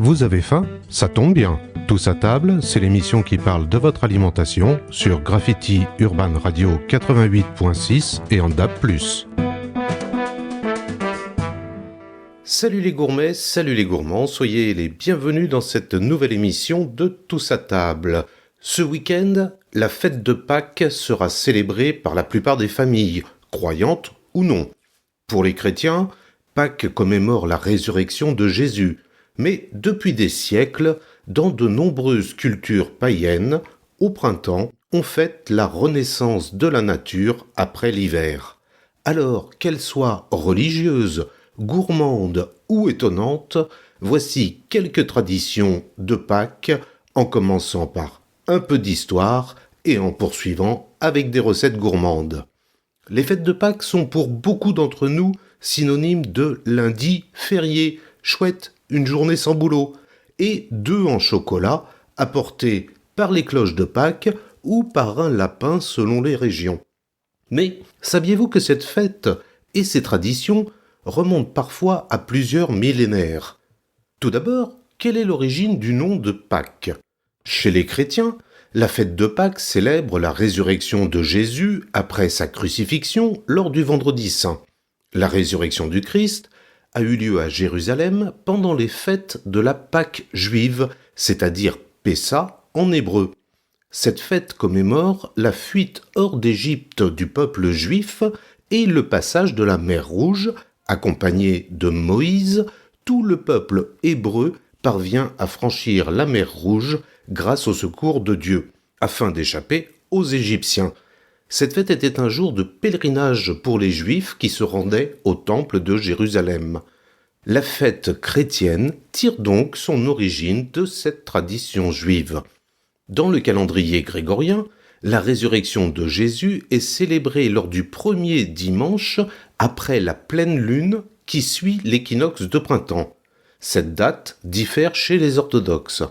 Vous avez faim? Ça tombe bien. Tous à table, c'est l'émission qui parle de votre alimentation sur Graffiti Urban Radio 88.6 et en DAB+. Salut les gourmets, salut les gourmands, soyez les bienvenus dans cette nouvelle émission de Tous à table. Ce week-end, la fête de Pâques sera célébrée par la plupart des familles, croyantes ou non. Pour les chrétiens, Pâques commémore la résurrection de Jésus. Mais depuis des siècles, dans de nombreuses cultures païennes, au printemps, on fête la renaissance de la nature après l'hiver. Alors, qu'elle soit religieuse, gourmande ou étonnante, voici quelques traditions de Pâques, en commençant par un peu d'histoire et en poursuivant avec des recettes gourmandes. Les fêtes de Pâques sont pour beaucoup d'entre nous synonymes de lundi férié, chouette, une journée sans boulot, et d'œufs en chocolat apportés par les cloches de Pâques ou par un lapin selon les régions. Mais saviez-vous que cette fête et ses traditions remontent parfois à plusieurs millénaires? Tout d'abord, quelle est l'origine du nom de Pâques? Chez les chrétiens, la fête de Pâques célèbre la résurrection de Jésus après sa crucifixion lors du Vendredi Saint. La résurrection du Christ a eu lieu à Jérusalem pendant les fêtes de la Pâque juive, c'est-à-dire Pessa en hébreu. Cette fête commémore la fuite hors d'Égypte du peuple juif et le passage de la mer Rouge. Accompagné de Moïse, tout le peuple hébreu parvient à franchir la mer Rouge grâce au secours de Dieu, afin d'échapper aux Égyptiens. Cette fête était un jour de pèlerinage pour les Juifs qui se rendaient au temple de Jérusalem. La fête chrétienne tire donc son origine de cette tradition juive. Dans le calendrier grégorien, la résurrection de Jésus est célébrée lors du premier dimanche après la pleine lune qui suit l'équinoxe de printemps. Cette date diffère chez les orthodoxes.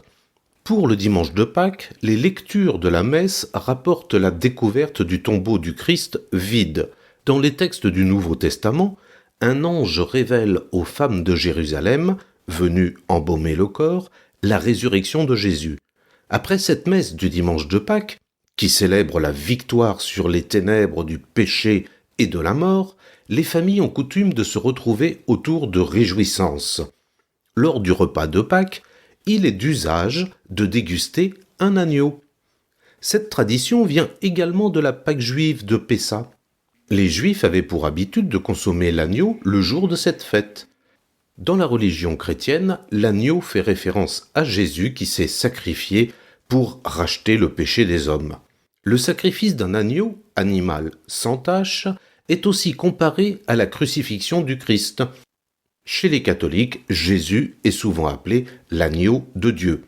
Pour le dimanche de Pâques, les lectures de la messe rapportent la découverte du tombeau du Christ vide. Dans les textes du Nouveau Testament, un ange révèle aux femmes de Jérusalem, venues embaumer le corps, la résurrection de Jésus. Après cette messe du dimanche de Pâques, qui célèbre la victoire sur les ténèbres du péché et de la mort, les familles ont coutume de se retrouver autour de réjouissances. Lors du repas de Pâques, il est d'usage de déguster un agneau. Cette tradition vient également de la Pâque juive de Pessa. Les Juifs avaient pour habitude de consommer l'agneau le jour de cette fête. Dans la religion chrétienne, l'agneau fait référence à Jésus qui s'est sacrifié pour racheter le péché des hommes. Le sacrifice d'un agneau, animal sans tache, est aussi comparé à la crucifixion du Christ. Chez les catholiques, Jésus est souvent appelé l'agneau de Dieu.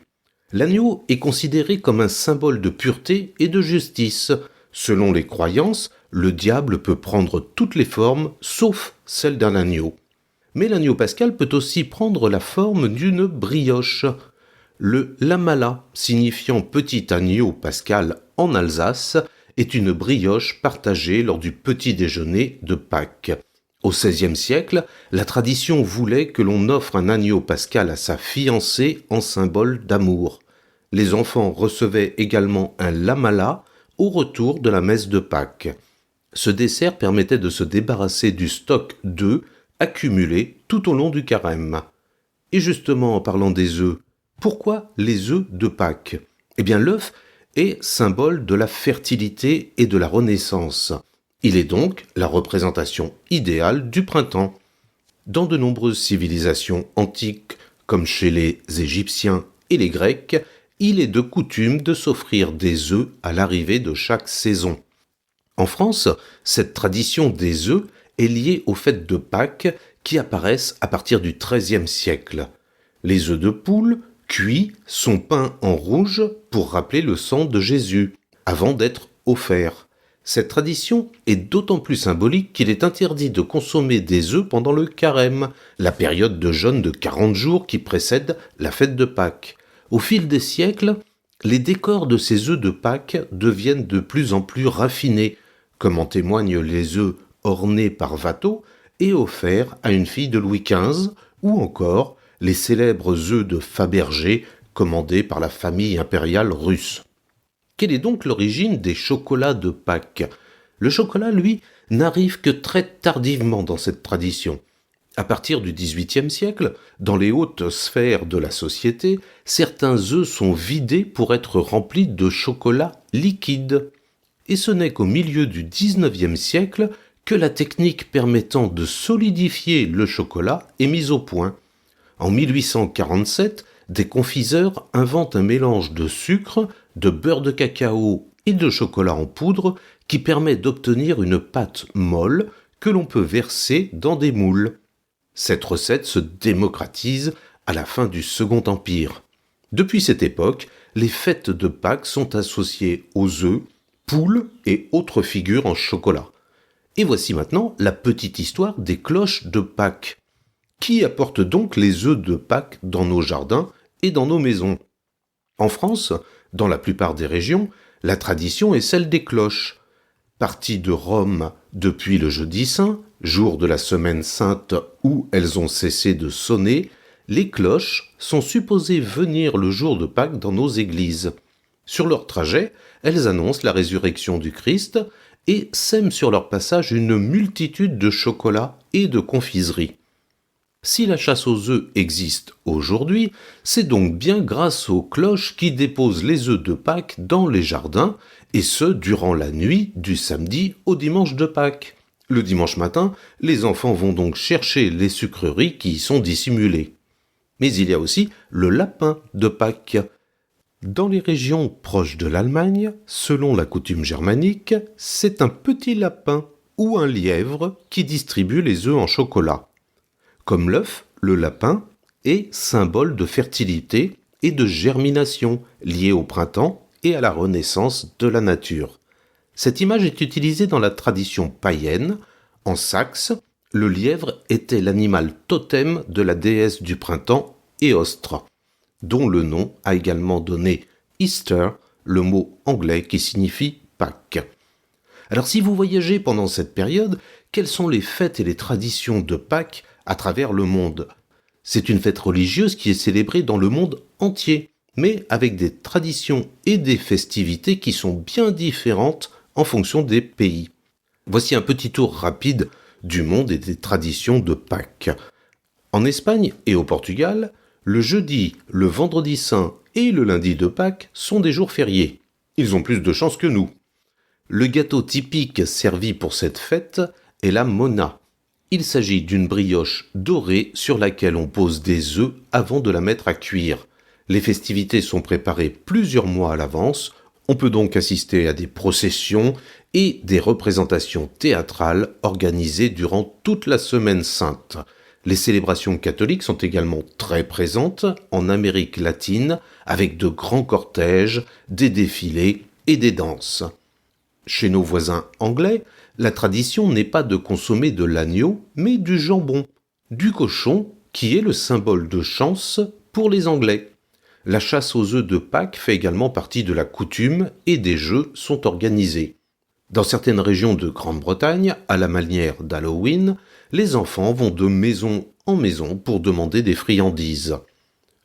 L'agneau est considéré comme un symbole de pureté et de justice. Selon les croyances, le diable peut prendre toutes les formes sauf celle d'un agneau. Mais l'agneau pascal peut aussi prendre la forme d'une brioche. Le lamala, signifiant petit agneau pascal en Alsace, est une brioche partagée lors du petit déjeuner de Pâques. Au XVIe siècle, la tradition voulait que l'on offre un agneau pascal à sa fiancée en symbole d'amour. Les enfants recevaient également un lamala au retour de la messe de Pâques. Ce dessert permettait de se débarrasser du stock d'œufs accumulés tout au long du carême. Et justement, en parlant des œufs, pourquoi les œufs de Pâques? Eh bien, l'œuf est symbole de la fertilité et de la renaissance. Il est donc la représentation idéale du printemps. Dans de nombreuses civilisations antiques, comme chez les Égyptiens et les Grecs, il est de coutume de s'offrir des œufs à l'arrivée de chaque saison. En France, cette tradition des œufs est liée aux fêtes de Pâques qui apparaissent à partir du XIIIe siècle. Les œufs de poule, cuits, sont peints en rouge pour rappeler le sang de Jésus, avant d'être offerts. Cette tradition est d'autant plus symbolique qu'il est interdit de consommer des œufs pendant le carême, la période de jeûne de 40 jours qui précède la fête de Pâques. Au fil des siècles, les décors de ces œufs de Pâques deviennent de plus en plus raffinés, comme en témoignent les œufs ornés par Watteau et offerts à une fille de Louis XV, ou encore les célèbres œufs de Fabergé commandés par la famille impériale russe. Quelle est donc l'origine des chocolats de Pâques ? Le chocolat, lui, n'arrive que très tardivement dans cette tradition. À partir du XVIIIe siècle, dans les hautes sphères de la société, certains œufs sont vidés pour être remplis de chocolat liquide. Et ce n'est qu'au milieu du XIXe siècle que la technique permettant de solidifier le chocolat est mise au point. En 1847, des confiseurs inventent un mélange de sucre, de beurre de cacao et de chocolat en poudre qui permet d'obtenir une pâte molle que l'on peut verser dans des moules. Cette recette se démocratise à la fin du Second Empire. Depuis cette époque, les fêtes de Pâques sont associées aux œufs, poules et autres figures en chocolat. Et voici maintenant la petite histoire des cloches de Pâques. Qui apporte donc les œufs de Pâques dans nos jardins et dans nos maisons ? En France, dans la plupart des régions, la tradition est celle des cloches. Parties de Rome depuis le jeudi saint, jour de la semaine sainte où elles ont cessé de sonner, les cloches sont supposées venir le jour de Pâques dans nos églises. Sur leur trajet, elles annoncent la résurrection du Christ et sèment sur leur passage une multitude de chocolats et de confiseries. Si la chasse aux œufs existe aujourd'hui, c'est donc bien grâce aux cloches qui déposent les œufs de Pâques dans les jardins, et ce durant la nuit du samedi au dimanche de Pâques. Le dimanche matin, les enfants vont donc chercher les sucreries qui y sont dissimulées. Mais il y a aussi le lapin de Pâques. Dans les régions proches de l'Allemagne, selon la coutume germanique, c'est un petit lapin ou un lièvre qui distribue les œufs en chocolat. Comme l'œuf, le lapin est symbole de fertilité et de germination liée au printemps et à la renaissance de la nature. Cette image est utilisée dans la tradition païenne. En Saxe, le lièvre était l'animal totem de la déesse du printemps Éostre, dont le nom a également donné Easter, le mot anglais qui signifie Pâques. Alors si vous voyagez pendant cette période, quelles sont les fêtes et les traditions de Pâques à travers le monde ? C'est une fête religieuse qui est célébrée dans le monde entier, mais avec des traditions et des festivités qui sont bien différentes en fonction des pays. Voici un petit tour rapide du monde et des traditions de Pâques. En Espagne et au Portugal, le jeudi, le vendredi saint et le lundi de Pâques sont des jours fériés. Ils ont plus de chance que nous. Le gâteau typique servi pour cette fête est la mona. Il s'agit d'une brioche dorée sur laquelle on pose des œufs avant de la mettre à cuire. Les festivités sont préparées plusieurs mois à l'avance. On peut donc assister à des processions et des représentations théâtrales organisées durant toute la semaine sainte. Les célébrations catholiques sont également très présentes en Amérique latine avec de grands cortèges, des défilés et des danses. Chez nos voisins anglais, la tradition n'est pas de consommer de l'agneau, mais du jambon, du cochon, qui est le symbole de chance pour les Anglais. La chasse aux œufs de Pâques fait également partie de la coutume et des jeux sont organisés. Dans certaines régions de Grande-Bretagne, à la manière d'Halloween, les enfants vont de maison en maison pour demander des friandises.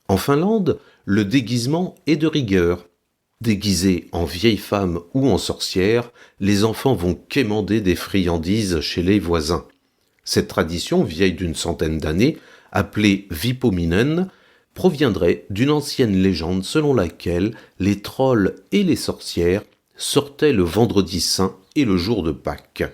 En Finlande, le déguisement est de rigueur. Déguisés en vieille femme ou en sorcière, les enfants vont quémander des friandises chez les voisins. Cette tradition, vieille d'une centaine d'années, appelée Vipominen, proviendrait d'une ancienne légende selon laquelle les trolls et les sorcières sortaient le vendredi saint et le jour de Pâques.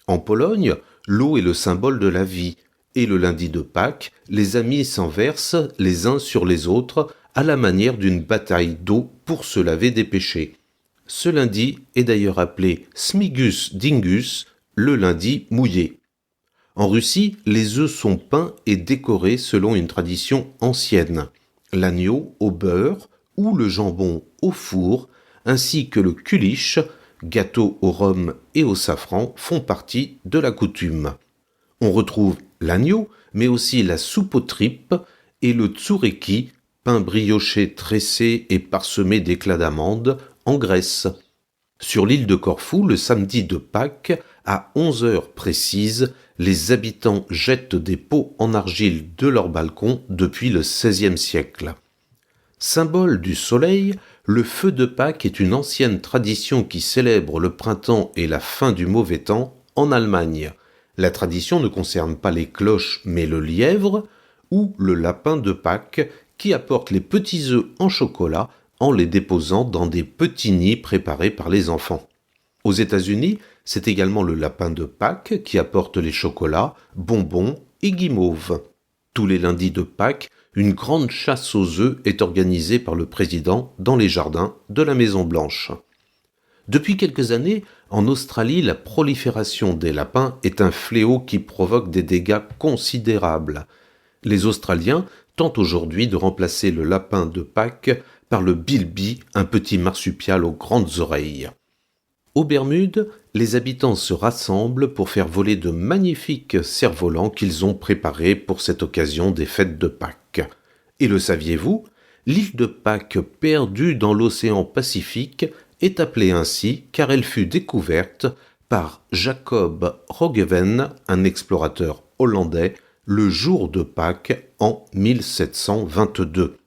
En Pologne, l'eau est le symbole de la vie, et le lundi de Pâques, les amis s'en versent les uns sur les autres à la manière d'une bataille d'eau pour se laver des péchés. Ce lundi est d'ailleurs appelé Smigus Dingus, le lundi mouillé. En Russie, les œufs sont peints et décorés selon une tradition ancienne. L'agneau au beurre ou le jambon au four, ainsi que le kulich, gâteau au rhum et au safran, font partie de la coutume. On retrouve l'agneau, mais aussi la soupe aux tripes et le tsoureki, pain brioché tressé et parsemé d'éclats d'amandes, en Grèce. Sur l'île de Corfou, le samedi de Pâques, à 11 heures précises, les habitants jettent des pots en argile de leur balcon depuis le XVIe siècle. Symbole du soleil, le feu de Pâques est une ancienne tradition qui célèbre le printemps et la fin du mauvais temps en Allemagne. La tradition ne concerne pas les cloches mais le lièvre ou le lapin de Pâques qui apporte les petits œufs en chocolat en les déposant dans des petits nids préparés par les enfants. Aux États-Unis, c'est également le lapin de Pâques qui apporte les chocolats, bonbons et guimauves. Tous les lundis de Pâques, une grande chasse aux œufs est organisée par le président dans les jardins de la Maison-Blanche. Depuis quelques années, en Australie, la prolifération des lapins est un fléau qui provoque des dégâts considérables. Les Australiens tentent aujourd'hui de remplacer le lapin de Pâques par le bilby, un petit marsupial aux grandes oreilles. Aux Bermudes, les habitants se rassemblent pour faire voler de magnifiques cerfs-volants qu'ils ont préparés pour cette occasion des fêtes de Pâques. Et le saviez-vous ? L'île de Pâques perdue dans l'océan Pacifique est appelée ainsi car elle fut découverte par Jacob Roggeveen, un explorateur hollandais, le jour de Pâques en 1722.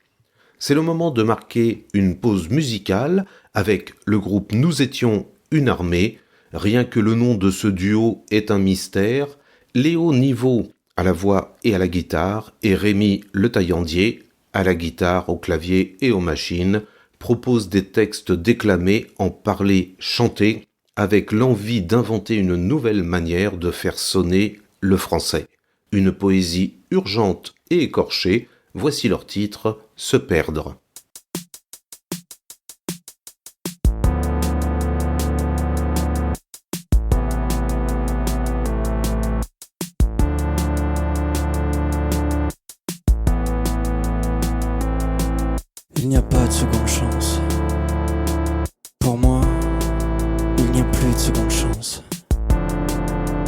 C'est le moment de marquer une pause musicale avec le groupe Nous étions une armée. Rien que le nom de ce duo est un mystère. Léo Niveau à la voix et à la guitare et Rémi Le Taillandier à la guitare, au clavier et aux machines proposent des textes déclamés en parler chanté avec l'envie d'inventer une nouvelle manière de faire sonner le français. Une poésie urgente et écorchée, voici leur titre « Se perdre ». Il n'y a pas de seconde chance. Pour moi, il n'y a plus de seconde chance.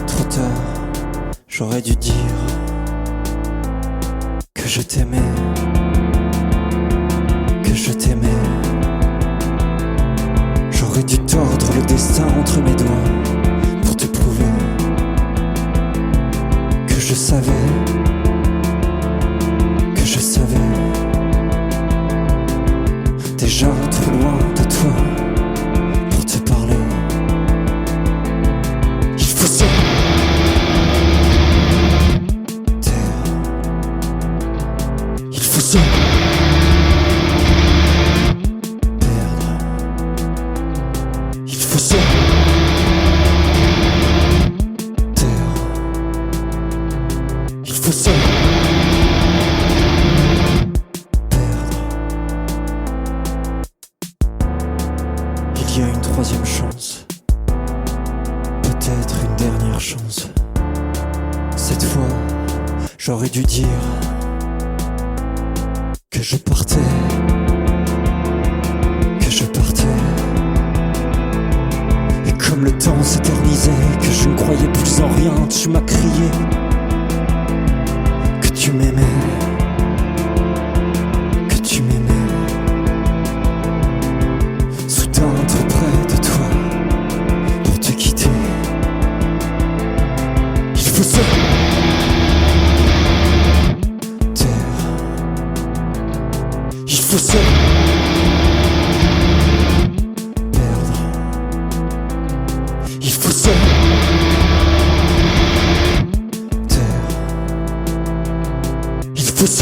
Trop tard, j'aurais dû dire que je t'aimais, que je t'aimais. J'aurais dû tordre le destin entre mes doigts pour te prouver que je savais, que je savais. Déjà trop loin de toi pour te parler. Il faut se taire. Il faut se perdre. Il faut se taire. Il faut se il y a une troisième chance, peut-être une dernière chance. Cette fois, j'aurais dû dire que je partais, que je partais. Et comme le temps s'éternisait, que je ne croyais plus en rien, tu m'as crié que tu m'aimais. Trop près de toi pour te quitter. Il faut se taire. Il faut se perdre. Il faut se taire. Il faut se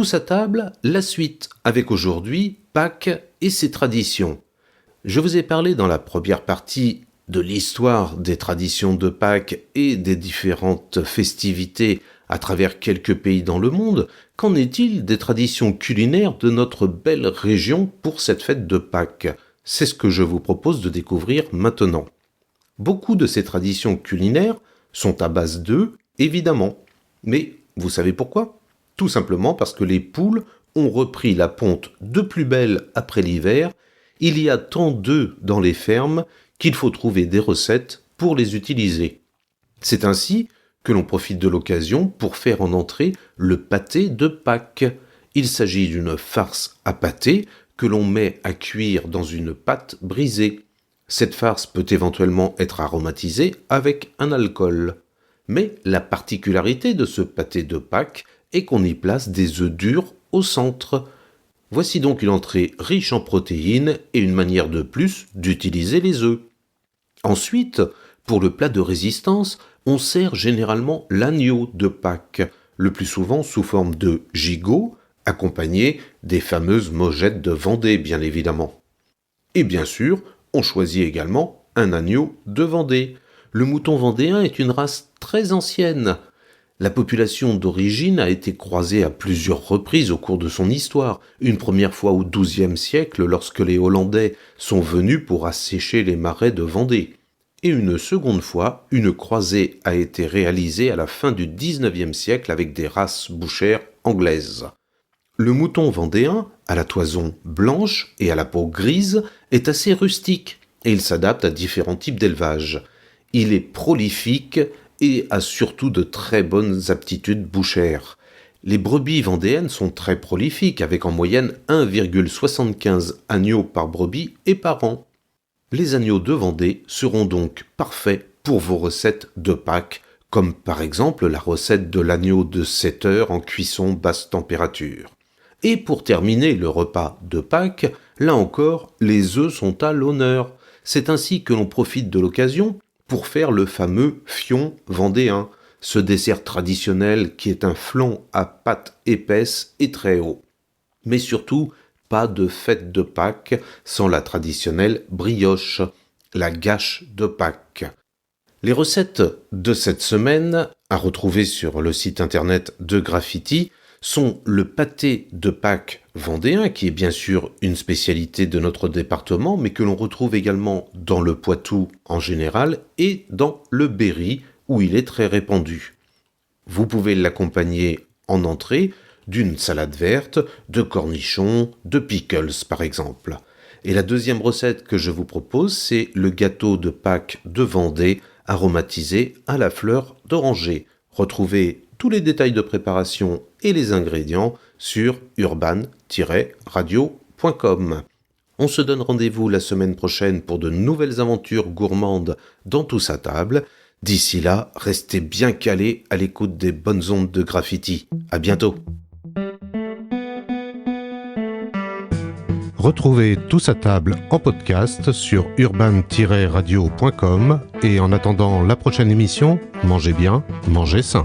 Tous à table, la suite avec aujourd'hui Pâques et ses traditions. Je vous ai parlé dans la première partie de l'histoire des traditions de Pâques et des différentes festivités à travers quelques pays dans le monde. Qu'en est-il des traditions culinaires de notre belle région pour cette fête de Pâques ? C'est ce que je vous propose de découvrir maintenant. Beaucoup de ces traditions culinaires sont à base d'œufs, évidemment. Mais vous savez pourquoi ? Tout simplement parce que les poules ont repris la ponte de plus belle après l'hiver. Il y a tant d'œufs dans les fermes qu'il faut trouver des recettes pour les utiliser. C'est ainsi que l'on profite de l'occasion pour faire en entrée le pâté de Pâques. Il s'agit d'une farce à pâté que l'on met à cuire dans une pâte brisée. Cette farce peut éventuellement être aromatisée avec un alcool. Mais la particularité de ce pâté de Pâques est qu'on y place des œufs durs au centre. Voici donc une entrée riche en protéines et une manière de plus d'utiliser les œufs. Ensuite, pour le plat de résistance, on sert généralement l'agneau de Pâques, le plus souvent sous forme de gigot, accompagné des fameuses mogettes de Vendée, bien évidemment. Et bien sûr, on choisit également un agneau de Vendée. Le mouton vendéen est une race très ancienne. La population d'origine a été croisée à plusieurs reprises au cours de son histoire. Une première fois au XIIe siècle, lorsque les Hollandais sont venus pour assécher les marais de Vendée. Et une seconde fois, une croisée a été réalisée à la fin du XIXe siècle avec des races bouchères anglaises. Le mouton vendéen, à la toison blanche et à la peau grise, est assez rustique et il s'adapte à différents types d'élevage. Il est prolifique et a surtout de très bonnes aptitudes bouchères. Les brebis vendéennes sont très prolifiques avec en moyenne 1,75 agneaux par brebis et par an. Les agneaux de Vendée seront donc parfaits pour vos recettes de Pâques, comme par exemple la recette de l'agneau de 7 heures en cuisson basse température. Et pour terminer le repas de Pâques, là encore, les œufs sont à l'honneur. C'est ainsi que l'on profite de l'occasion pour faire le fameux fion vendéen, ce dessert traditionnel qui est un flan à pâte épaisse et très haut. Mais surtout, pas de fête de Pâques sans la traditionnelle brioche, la gâche de Pâques. Les recettes de cette semaine, à retrouver sur le site internet de Graffiti, sont le pâté de Pâques vendéen, qui est bien sûr une spécialité de notre département, mais que l'on retrouve également dans le Poitou en général et dans le Berry, où il est très répandu. Vous pouvez l'accompagner en entrée d'une salade verte, de cornichons, de pickles par exemple. Et la deuxième recette que je vous propose, c'est le gâteau de Pâques de Vendée, aromatisé à la fleur d'oranger. Retrouvez tous les détails de préparation et les ingrédients sur urban-radio.com. On se donne rendez-vous la semaine prochaine pour de nouvelles aventures gourmandes dans Tous à table. D'ici là, restez bien calés à l'écoute des bonnes ondes de Graffiti. À bientôt. Retrouvez Tous à table en podcast sur urban-radio.com et en attendant la prochaine émission, mangez bien, mangez sain.